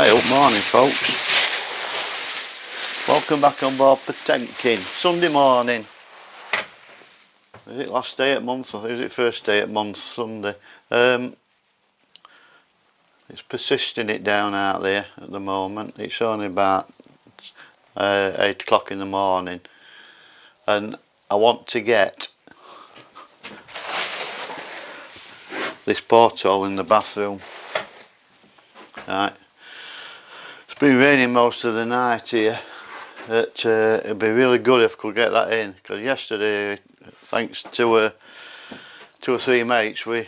Hey up, morning folks. Welcome back on board Potemkin. Sunday morning. Is it last day of month or is it first day of month? Sunday. It's persisting it down out there at the moment. It's only about 8 o'clock in the morning and I want to get this porthole in the bathroom. Right. It's been raining most of the night here. It'd be really good if I could get that in, because yesterday, thanks to 2 or 3 mates, we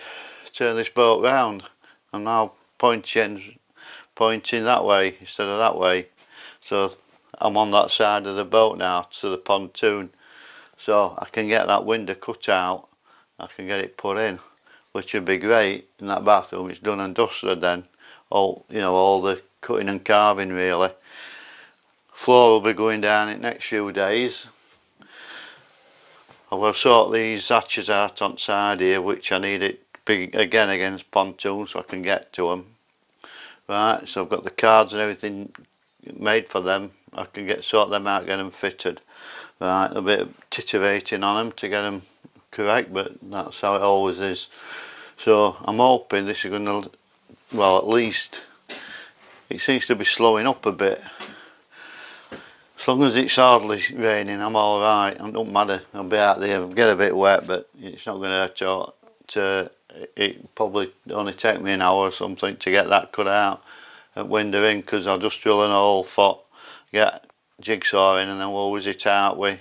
turned this boat round and now pointing that way instead of that way. So I'm on that side of the boat now to the pontoon, so I can get that window cut out. I can get it put in, which would be great in that bathroom. It's done and dusted then. All the cutting and carving really. Floor will be going down in the next few days. I will sort these hatches out on side here, which I need it big again against pontoon so I can get to them. Right, so I've got the cards and everything made for them. I can sort them out, get them fitted. Right, a bit of titivating on them to get them correct, but that's how it always is. So I'm hoping this is going to, well, at least it seems to be slowing up a bit. As long as it's hardly raining, I'm alright. It don't matter. I'll be out there, get a bit wet, but it's not going to hurt. It probably only take me an hour or something to get that cut out and window in, because I'll just drill an hole for, get jigsaw in, and then we'll whiz it out with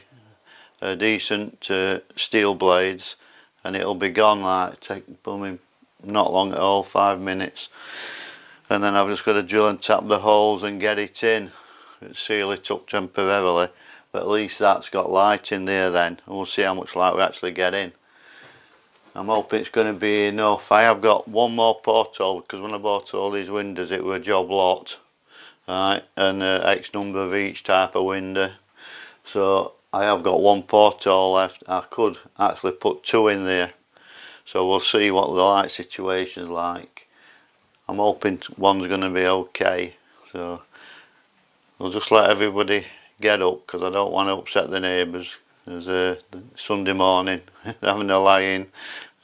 decent steel blades, and it'll be gone. Like take booming, not long at all, 5 minutes, and then I've just got to drill and tap the holes and get it in. Seal it up temporarily, but at least that's got light in there then, and we'll see how much light we actually get in. I'm hoping it's going to be enough. I have got one more porthole, because when I bought all these windows it was a job lot, right, and X number of each type of window, so I have got one porthole left. I could actually put 2 in there, so we'll see what the light situation's like. I'm hoping one's going to be okay, so we'll just let everybody get up, because I don't want to upset the neighbours. There's Sunday morning having a lie-in,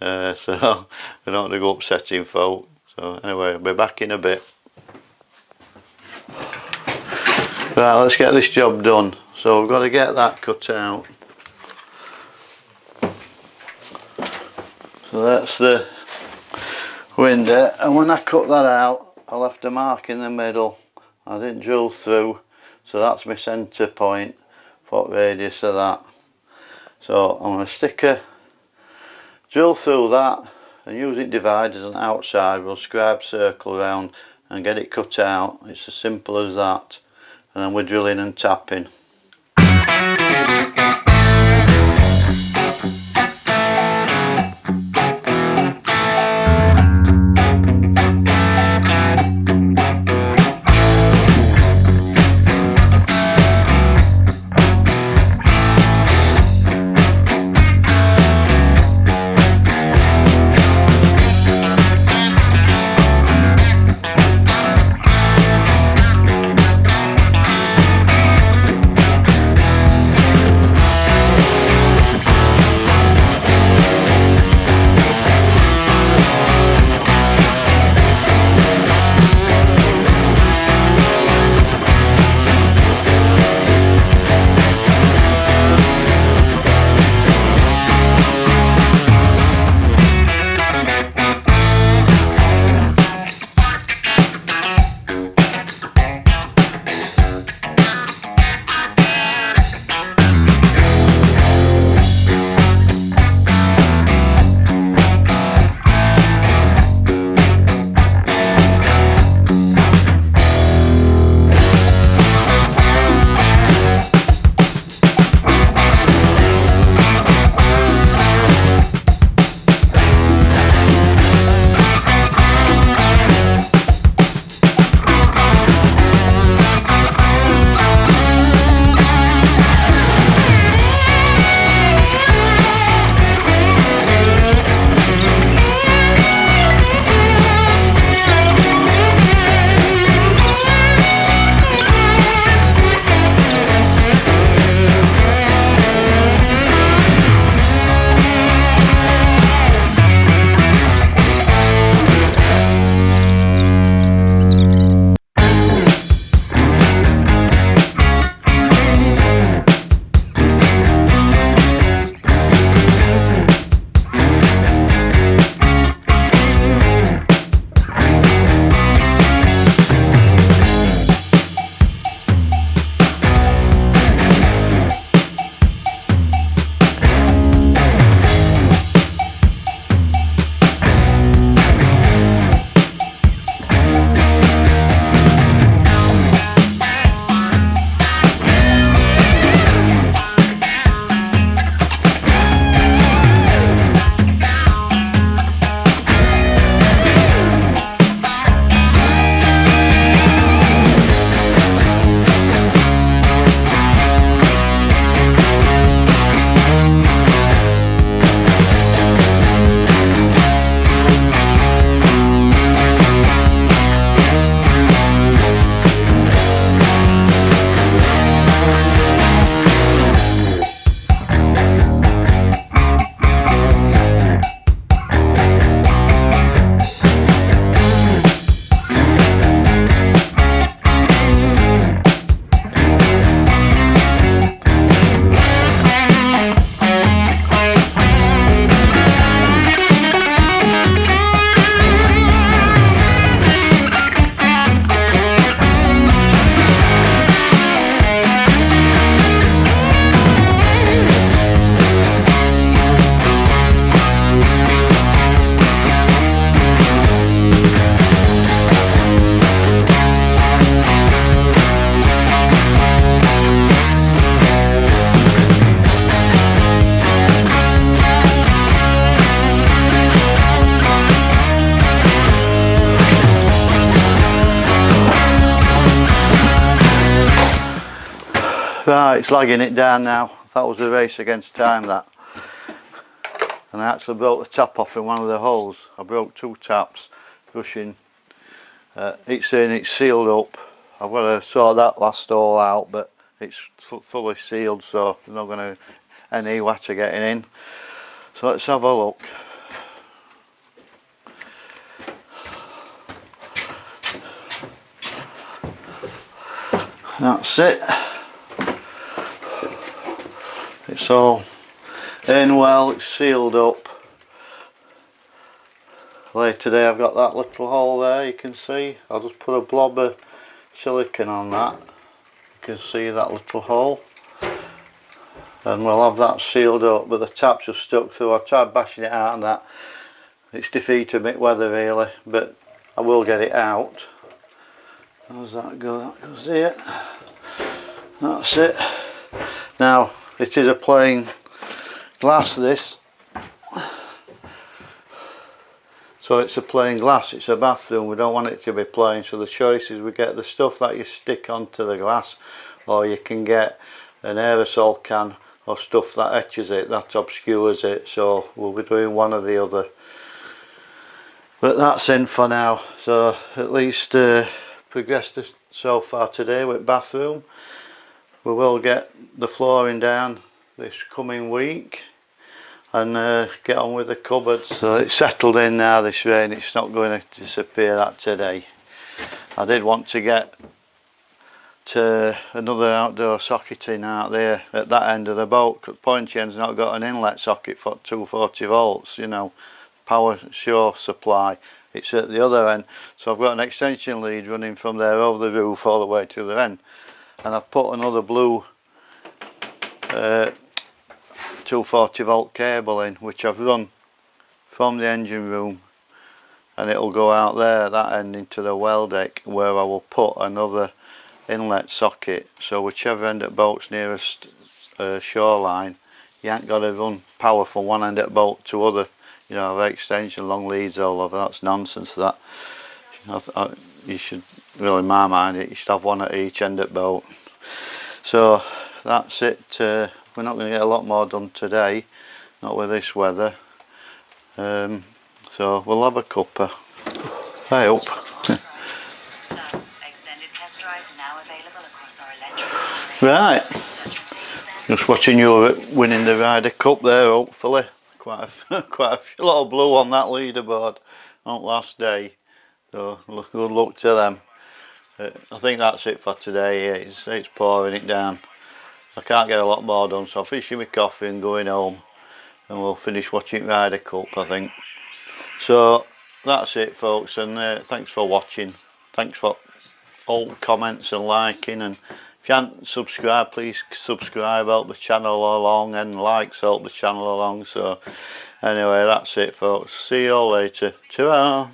so I don't want to go upsetting folk. So anyway, I'll be back in a bit. Right, let's get this job done. So we've got to get that cut out. So that's the window, and when I cut that out I left a mark in the middle. I didn't drill through, so that's my centre point, foot radius of that. So I'm going to stick a drill through that and use it dividers on the outside. We'll scribe circle around and get it cut out. It's as simple as that, and then we're drilling and tapping. Right, it's lagging it down now. That was a race against time, that. And I actually broke the tap off in one of the holes. I broke 2 taps brushing. It's saying it's sealed up. I've got to sort that last hole out, but it's fully sealed, so there's not going to any water getting in. So let's have a look. That's it. It's all in well, it's sealed up. Later today I've got that little hole there, you can see. I'll just put a blob of silicone on that. You can see that little hole. And we'll have that sealed up, but the taps are stuck through. I tried bashing it out and that. It's defeated me weather really, but I will get it out. How does that go? That goes here. That's it. Now, it is a plain glass, this. So it's a plain glass, it's a bathroom, we don't want it to be plain, so the choice is we get the stuff that you stick onto the glass, or you can get an aerosol can or stuff that etches it, that obscures it, so we'll be doing one or the other. But that's in for now, so at least progressed so far today with bathroom. We will get the flooring down this coming week and get on with the cupboard. So it's settled in now, this rain, it's not going to disappear that today. I did want to get to another outdoor socket in out there at that end of the boat, because pointy end's not got an inlet socket for 240 volts, you know, power shore supply. It's at the other end, so I've got an extension lead running from there over the roof all the way to the end, and I've put another blue 240 volt cable in, which I've run from the engine room, and it'll go out there that end into the well deck, where I will put another inlet socket, so whichever end of the boat's nearest shoreline, you ain't got to run power from one end of the boat to other, you know, extension, long leads all over. That's nonsense, that. You should, really, in my mind, you should have one at each end of the boat. So that's it. We're not going to get a lot more done today, not with this weather, so we'll have a cuppa, I hope. Right, just watching you winning the Ryder Cup there, hopefully. Quite a lot of blue on that leaderboard on last day, so good luck to them. I think that's it for today. It's pouring it down. I can't get a lot more done, so I'm finishing my coffee and going home, and we'll finish watching Ryder Cup, I think. So that's it, folks, and thanks for watching. Thanks for all comments and liking, and if you haven't subscribed, please subscribe, help the channel along, and likes help the channel along. So anyway, that's it, folks. See you all later. Ta-ra!